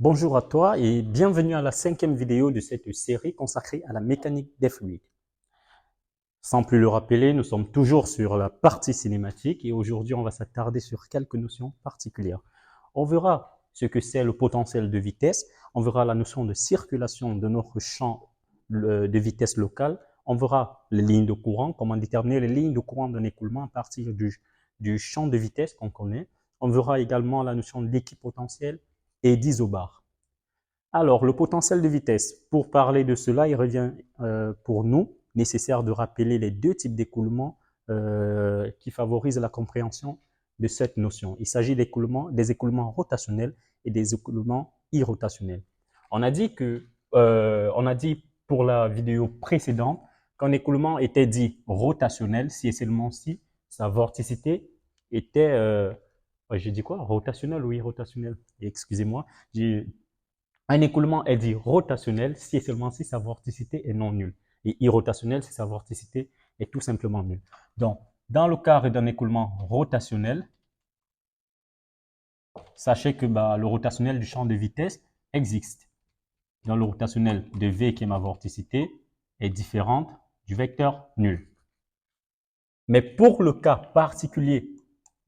Bonjour à toi et bienvenue à la 5e vidéo de cette série consacrée à la mécanique des fluides. Sans plus le rappeler, nous sommes toujours sur la partie cinématique et aujourd'hui on va s'attarder sur quelques notions particulières. On verra ce que c'est le potentiel de vitesse, on verra la notion de circulation de notre champ de vitesse locale, on verra les lignes de courant, comment déterminer les lignes de courant d'un écoulement à partir du champ de vitesse qu'on connaît. On verra également la notion d'équipotentiel et d'isobar. Alors, le potentiel de vitesse, pour parler de cela, il revient pour nous nécessaire de rappeler les deux types d'écoulement qui favorisent la compréhension de cette notion. Il s'agit des écoulements rotationnels et des écoulements irrotationnels. On a dit pour la vidéo précédente qu'un écoulement était dit rotationnel si et seulement si sa vorticité était, j'ai dit quoi? Rotationnel ou irrotationnel? Excusez-moi, un écoulement est dit rotationnel si et seulement si sa vorticité est non nulle. Et irrotationnel si sa vorticité est tout simplement nulle. Donc, dans le cas d'un écoulement rotationnel, sachez que le rotationnel du champ de vitesse existe. Dans le rotationnel de V, qui est ma vorticité, est différente du vecteur nul. Mais pour le cas particulier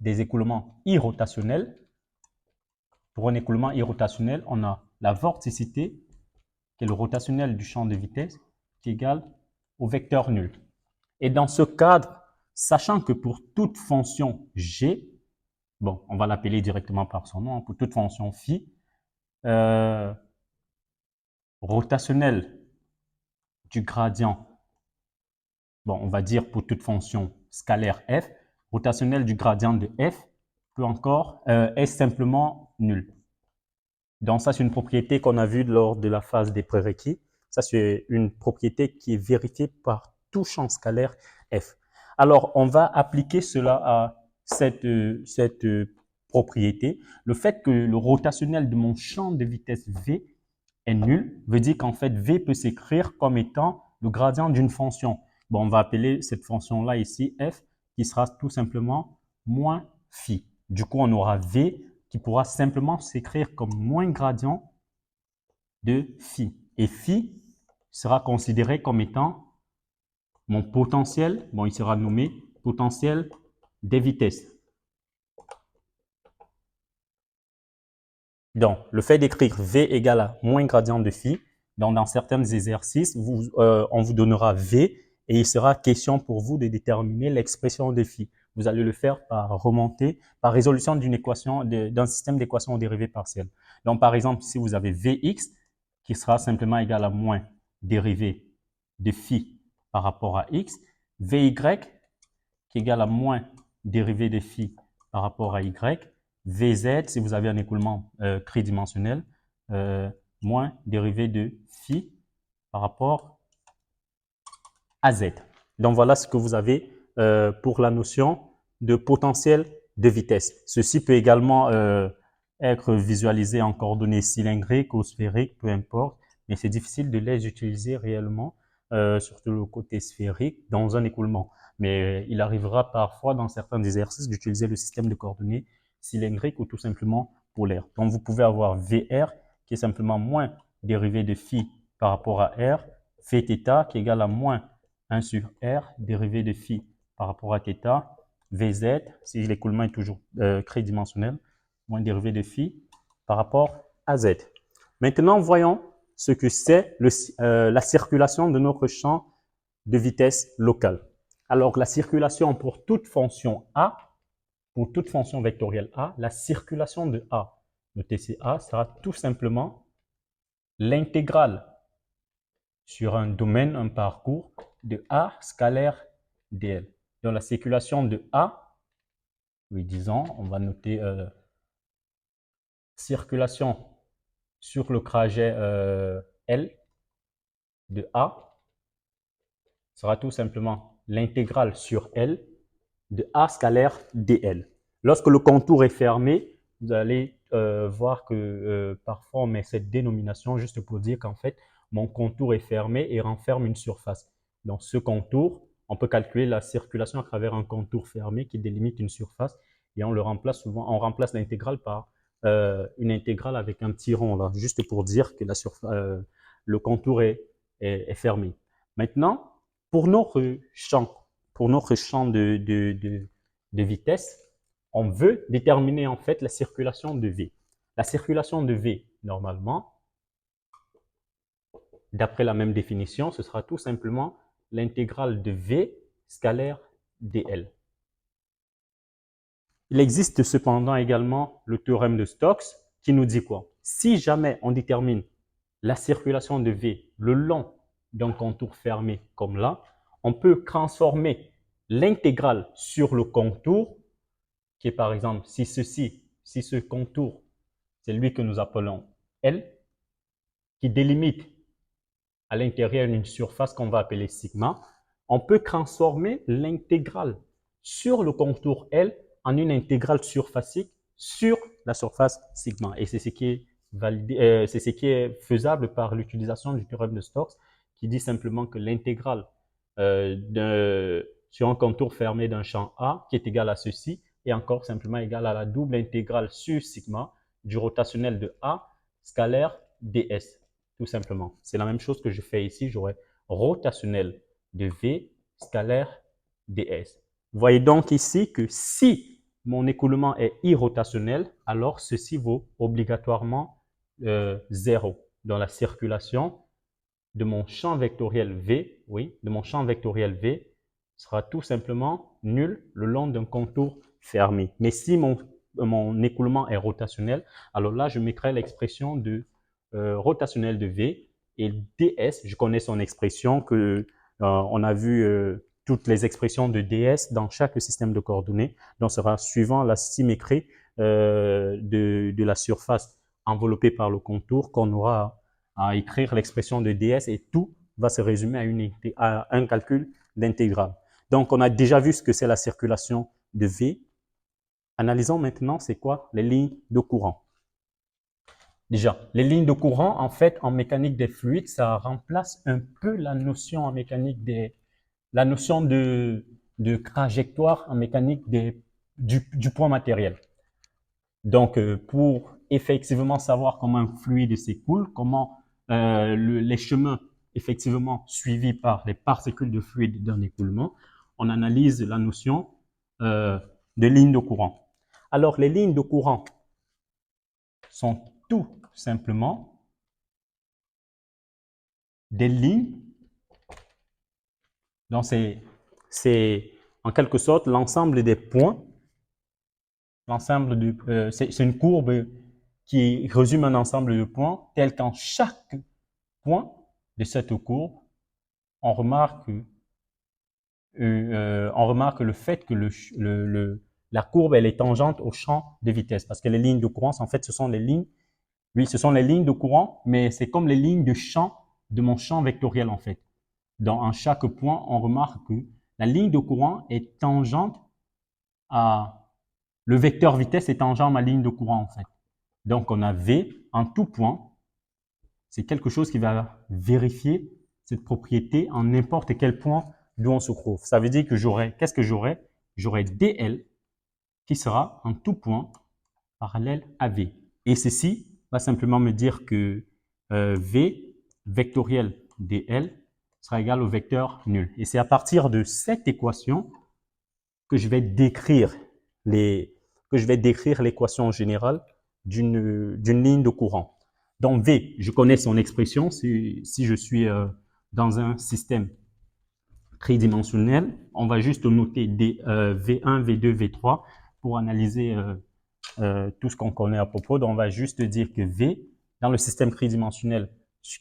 des écoulements irrotationnels, pour un écoulement irrotationnel, on a la vorticité, qui est le rotationnel du champ de vitesse, qui est égal au vecteur nul. Et dans ce cadre, sachant que pour toute fonction g, bon, on va l'appeler directement par son nom, pour toute fonction phi, rotationnel du gradient, bon, on va dire pour toute fonction scalaire f, rotationnel du gradient de f, peut encore est simplement nul. Donc ça, c'est une propriété qu'on a vue lors de la phase des prérequis. Ça, c'est une propriété qui est vérifiée par tout champ scalaire f. Alors, on va appliquer cela à cette propriété. Le fait que le rotationnel de mon champ de vitesse v est nul veut dire qu'en fait, v peut s'écrire comme étant le gradient d'une fonction. Bon, on va appeler cette fonction-là ici f, qui sera tout simplement moins phi. Du coup, on aura v qui pourra simplement s'écrire comme moins gradient de phi. Et phi sera considéré comme étant mon potentiel, bon, il sera nommé potentiel des vitesses. Donc, le fait d'écrire V égale à moins gradient de phi, donc dans certains exercices, on vous donnera V et il sera question pour vous de déterminer l'expression de phi. Vous allez le faire par remontée, par résolution d'une équation, d'un système d'équations dérivées partielles. Donc, par exemple, si vous avez Vx qui sera simplement égal à moins dérivée de phi par rapport à x, Vy qui est égal à moins dérivée de phi par rapport à y, Vz, si vous avez un écoulement tridimensionnel, moins dérivée de phi par rapport à z. Donc voilà ce que vous avez pour la notion de potentiel de vitesse. Ceci peut également être visualisé en coordonnées cylindriques ou sphériques, peu importe, mais c'est difficile de les utiliser réellement, surtout le côté sphérique, dans un écoulement. Mais il arrivera parfois dans certains exercices d'utiliser le système de coordonnées cylindriques ou tout simplement polaire. Donc vous pouvez avoir VR qui est simplement moins dérivé de phi par rapport à R, phi θ qui est égal à moins 1 sur R dérivé de phi par rapport à θ, Vz, si l'écoulement est toujours tridimensionnel, moins dérivé de phi par rapport à Z. Maintenant, voyons ce que c'est la circulation de notre champ de vitesse locale. Alors, la circulation pour toute fonction A, pour toute fonction vectorielle A, la circulation de A, notez c'est A, sera tout simplement l'intégrale sur un domaine, un parcours, de A scalaire dl. Donc la circulation de A, oui, disons, on va noter circulation sur le trajet L de A sera tout simplement l'intégrale sur L de A scalaire dl. Lorsque le contour est fermé, vous allez voir que parfois on met cette dénomination juste pour dire qu'en fait, mon contour est fermé et renferme une surface. Donc ce contour, on peut calculer la circulation à travers un contour fermé qui délimite une surface et on le remplace souvent, on remplace l'intégrale par une intégrale avec un petit rond là, juste pour dire que le contour est fermé. Maintenant, pour notre champ, de vitesse, on veut déterminer en fait la circulation de V. La circulation de V, normalement, d'après la même définition, ce sera tout simplement l'intégrale de V scalaire dl. Il existe cependant également le théorème de Stokes qui nous dit quoi? Si jamais on détermine la circulation de V le long d'un contour fermé comme là, on peut transformer l'intégrale sur le contour, qui est par exemple, si ce contour, c'est lui que nous appelons L, qui délimite à l'intérieur d'une surface qu'on va appeler sigma, on peut transformer l'intégrale sur le contour L en une intégrale surfacique sur la surface sigma. Et c'est ce qui est validé, c'est ce qui est faisable par l'utilisation du théorème de Stokes, qui dit simplement que l'intégrale sur un contour fermé d'un champ A, qui est égal à ceci, est encore simplement égal à la double intégrale sur sigma du rotationnel de A scalaire ds, tout simplement. C'est la même chose que je fais ici, j'aurai rotationnel de V scalaire ds. Vous voyez donc ici que si mon écoulement est irrotationnel, alors ceci vaut obligatoirement 0 dans la circulation de mon champ vectoriel V, oui, de mon champ vectoriel V sera tout simplement nul le long d'un contour fermé. Mais si mon écoulement est rotationnel, alors là, je mettrai l'expression de rotationnel de V et ds, je connais son expression, on a vu toutes les expressions de ds dans chaque système de coordonnées, donc sera suivant la symétrie de la surface enveloppée par le contour qu'on aura à écrire l'expression de ds et tout va se résumer à un calcul d'intégrale. Donc, on a déjà vu ce que c'est la circulation de V. Analysons maintenant, c'est quoi les lignes de courant. Déjà, les lignes de courant, en fait, en mécanique des fluides, ça remplace un peu la notion en mécanique la notion de trajectoire en mécanique du point matériel. Donc, pour effectivement savoir comment un fluide s'écoule, comment les chemins effectivement suivis par les particules de fluide d'un écoulement, on analyse la notion de lignes de courant. Alors, les lignes de courant sont tout simplement des lignes, donc c'est en quelque sorte l'ensemble des points, c'est une courbe qui résume un ensemble de points tel qu'en chaque point de cette courbe, on remarque le fait que la courbe elle est tangente au champ de vitesse, parce que les lignes de courant, en fait, ce sont les lignes de courant, mais c'est comme les lignes de mon champ vectoriel, en fait. Donc, en chaque point, on remarque que la ligne de courant est tangente le vecteur vitesse est tangent à ma ligne de courant, en fait. Donc, on a V en tout point. C'est quelque chose qui va vérifier cette propriété en n'importe quel point d'où on se trouve. Ça veut dire que qu'est-ce que j'aurai? J'aurai dl qui sera en tout point parallèle à V. Et ceci va simplement me dire que V vectoriel dl sera égal au vecteur nul. Et c'est à partir de cette équation que je vais décrire l'équation générale d'une ligne de courant. Donc V, je connais son expression si je suis dans un système tridimensionnel. On va juste noter V1, V2, V3 pour analyser tout ce qu'on connaît à propos. Donc on va juste dire que V, dans le système tridimensionnel,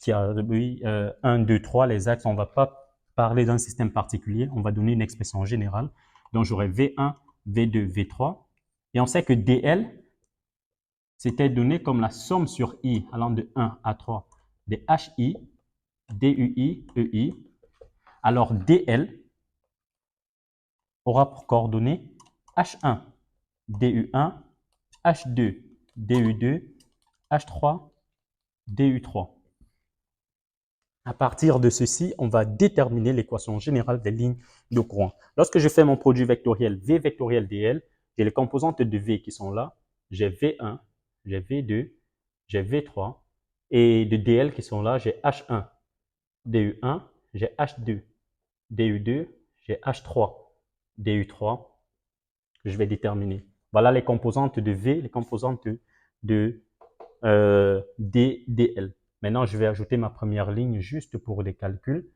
qui a 1, 2, 3, les axes, on ne va pas parler d'un système particulier, on va donner une expression générale. Donc j'aurai V1, V2, V3. Et on sait que dl, c'était donné comme la somme sur i allant de 1 à 3 des hi, dui, ei. Alors dl aura pour coordonnées h1, du1, h2, du2, h3, du3. À partir de ceci, on va déterminer l'équation générale des lignes de courant. Lorsque je fais mon produit vectoriel V vectoriel dl, j'ai les composantes de V qui sont là. J'ai V1, j'ai V2, j'ai V3. Et de DL qui sont là, j'ai H1, DU1, j'ai H2, DU2, j'ai H3, DU3, que je vais déterminer. Voilà les composantes de V, les composantes de DL. Maintenant, je vais ajouter ma première ligne juste pour des calculs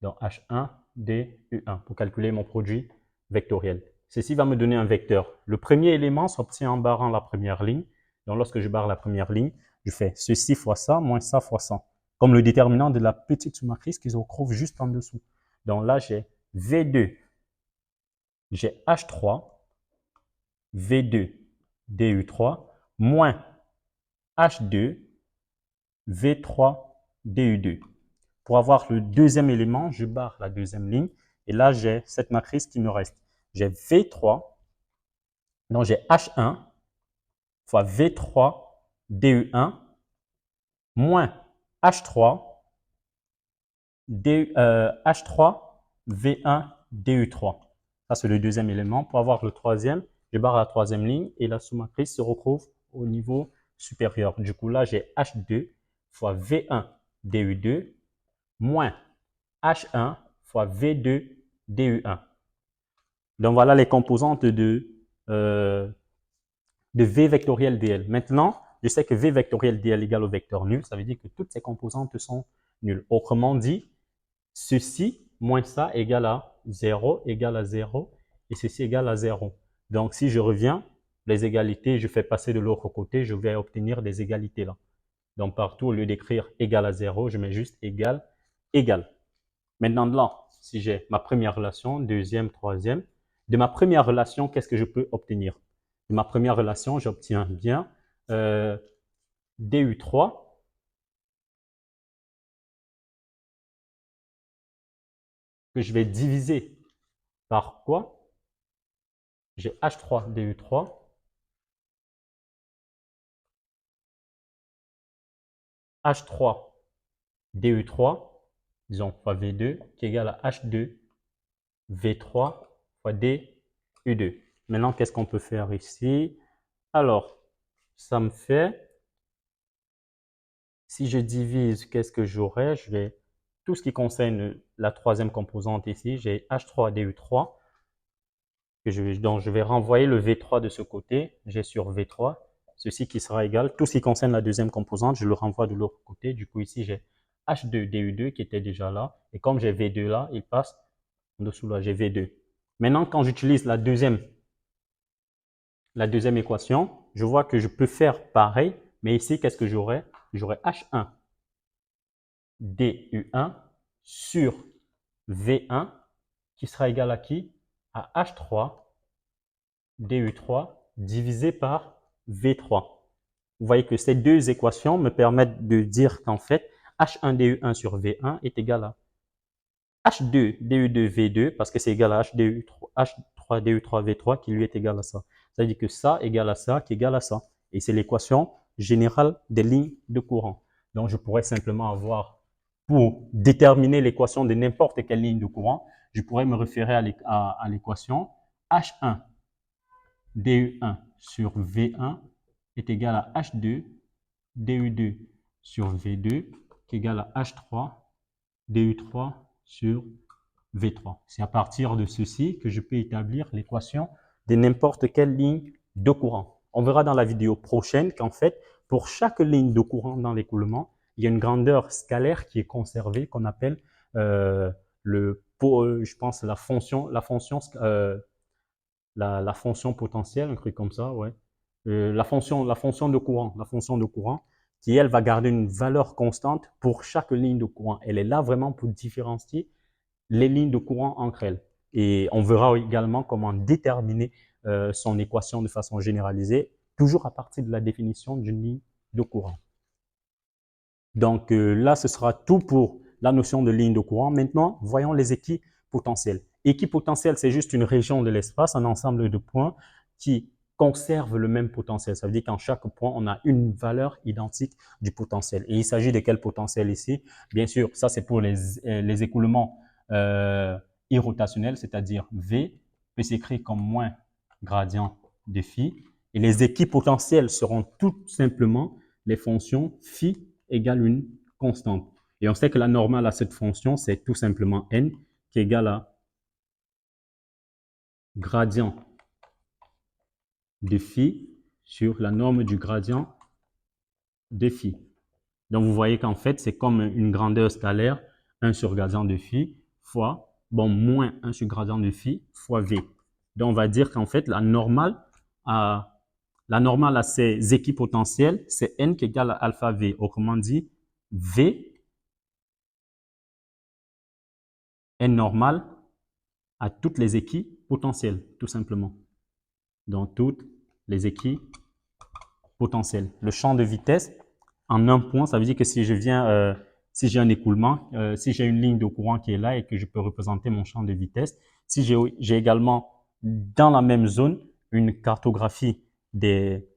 dans H1, DU1 pour calculer mon produit vectoriel. Ceci va me donner un vecteur. Le premier élément s'obtient en barrant la première ligne. Donc, lorsque je barre la première ligne, je fais ceci fois ça, moins ça fois ça. Comme le déterminant de la petite sous-matrice qui se retrouve juste en dessous. Donc là, j'ai V2, j'ai H3, V2, DU3, moins H2, V3, DU2. Pour avoir le deuxième élément, je barre la deuxième ligne. Et là, j'ai cette matrice qui me reste. J'ai V3, donc j'ai H1 fois V3 DU1 moins H3 V1 DU3. Ça, c'est le deuxième élément. Pour avoir le troisième, je barre la troisième ligne et la sous-matrice se retrouve au niveau supérieur. Du coup, là, j'ai H2 fois V1 DU2 moins H1 fois V2 DU1. Donc, voilà les composantes de V vectoriel DL. Maintenant, je sais que V vectoriel DL égale au vecteur nul. Ça veut dire que toutes ces composantes sont nulles. Autrement dit, ceci moins ça égale à 0, égale à 0, et ceci égale à 0. Donc, si je reviens, les égalités, je fais passer de l'autre côté, je vais obtenir des égalités là. Donc, partout, au lieu d'écrire égal à 0, je mets juste égal, égal. Maintenant, là, si j'ai ma première relation, deuxième, troisième, de ma première relation, qu'est-ce que je peux obtenir? De ma première relation, j'obtiens bien DU3 que je vais diviser par quoi? J'ai H3 DU3 H3 DU3, disons fois V2, qui est égal à H2 V3 fois DU2. Maintenant, qu'est-ce qu'on peut faire ici? Alors, ça me fait, si je divise, qu'est-ce que j'aurai? Je vais, tout ce qui concerne la troisième composante ici, j'ai H3 DU3, donc je vais renvoyer le V3 de ce côté, j'ai sur V3, ceci qui sera égal, tout ce qui concerne la deuxième composante, je le renvoie de l'autre côté, du coup ici j'ai H2 DU2 qui était déjà là, et comme j'ai V2 là, il passe en dessous là, j'ai V2. Maintenant, quand j'utilise la deuxième équation, je vois que je peux faire pareil, mais ici, qu'est-ce que j'aurai? J'aurai H1 DU1 sur V1 qui sera égal à qui? À H3 DU3 divisé par V3. Vous voyez que ces deux équations me permettent de dire qu'en fait, H1 DU1 sur V1 est égal à H2 DU2 V2 parce que c'est égal à H3 DU3 V3 qui lui est égal à ça. Ça veut dire que ça égale à ça qui égale à ça. Et c'est l'équation générale des lignes de courant. Donc, je pourrais simplement avoir, pour déterminer l'équation de n'importe quelle ligne de courant, je pourrais me référer à l'équation H1 DU1 sur V1 est égal à H2 DU2 sur V2 qui est égal à H3 DU3 sur V3. C'est à partir de ceci que je peux établir l'équation de n'importe quelle ligne de courant. On verra dans la vidéo prochaine qu'en fait, pour chaque ligne de courant dans l'écoulement, il y a une grandeur scalaire qui est conservée qu'on appelle je pense la fonction potentielle, un truc comme ça, ouais. La fonction de courant, qui elle va garder une valeur constante pour chaque ligne de courant. Elle est là vraiment pour différencier les lignes de courant entre elles. Et on verra également comment déterminer son équation de façon généralisée, toujours à partir de la définition d'une ligne de courant. Donc là, ce sera tout pour la notion de ligne de courant. Maintenant, voyons les équipotentiels. Équipotentiel, c'est juste une région de l'espace, un ensemble de points qui conservent le même potentiel. Ça veut dire qu'en chaque point, on a une valeur identique du potentiel. Et il s'agit de quel potentiel ici? Bien sûr, ça c'est pour les écoulements irrotationnels, c'est-à-dire V peut s'écrire comme moins gradient de phi. Et les équipotentiels seront tout simplement les fonctions phi égale une constante. Et on sait que la normale à cette fonction, c'est tout simplement n qui est égal à gradient de phi sur la norme du gradient de phi. Donc, vous voyez qu'en fait, c'est comme une grandeur scalaire, 1 sur gradient de phi fois, moins 1 sur gradient de phi fois v. Donc, on va dire qu'en fait, la normale à ces équipotentiels, c'est n qui est égal à alpha v. Autrement dit, v est normal à toutes les équipotentielles, tout simplement. Dans toutes les équipotentielles. Le champ de vitesse, en un point, ça veut dire que si je viens, si j'ai un écoulement, si j'ai une ligne de courant qui est là et que je peux représenter mon champ de vitesse, si j'ai également dans la même zone une cartographie des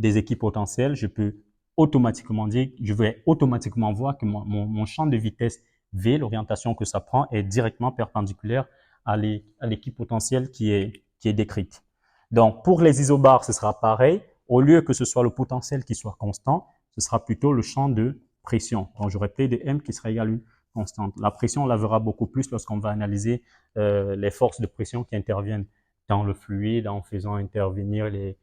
équipotentiels, je peux automatiquement dire, je vais automatiquement voir que mon champ de vitesse V, l'orientation que ça prend, est directement perpendiculaire à l'équipotentiel qui est décrite. Donc, pour les isobars, ce sera pareil. Au lieu que ce soit le potentiel qui soit constant, ce sera plutôt le champ de pression. Donc, j'aurai P de M qui sera égal à une constante. La pression, on la verra beaucoup plus lorsqu'on va analyser les forces de pression qui interviennent dans le fluide en faisant intervenir les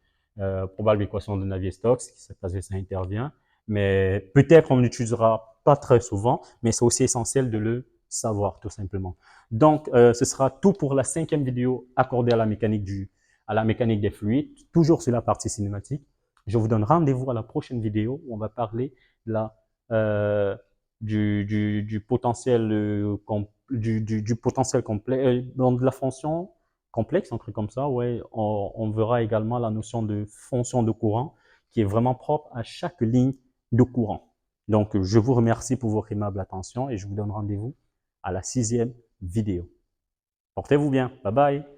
probables équations de Navier-Stokes, cette phase ça intervient. Mais peut-être on n'utilisera pas très souvent, mais c'est aussi essentiel de le savoir tout simplement. Donc, ce sera tout pour la 5e vidéo accordée à la mécanique des fluides, toujours sur la partie cinématique. Je vous donne rendez-vous à la prochaine vidéo où on va parler de du potentiel potentiel complet, de la fonction complexe, un truc comme ça. Ouais, on verra également la notion de fonction de courant qui est vraiment propre à chaque ligne de courant. Donc, je vous remercie pour votre aimable attention et je vous donne rendez-vous à la 6e vidéo. Portez-vous bien. Bye bye.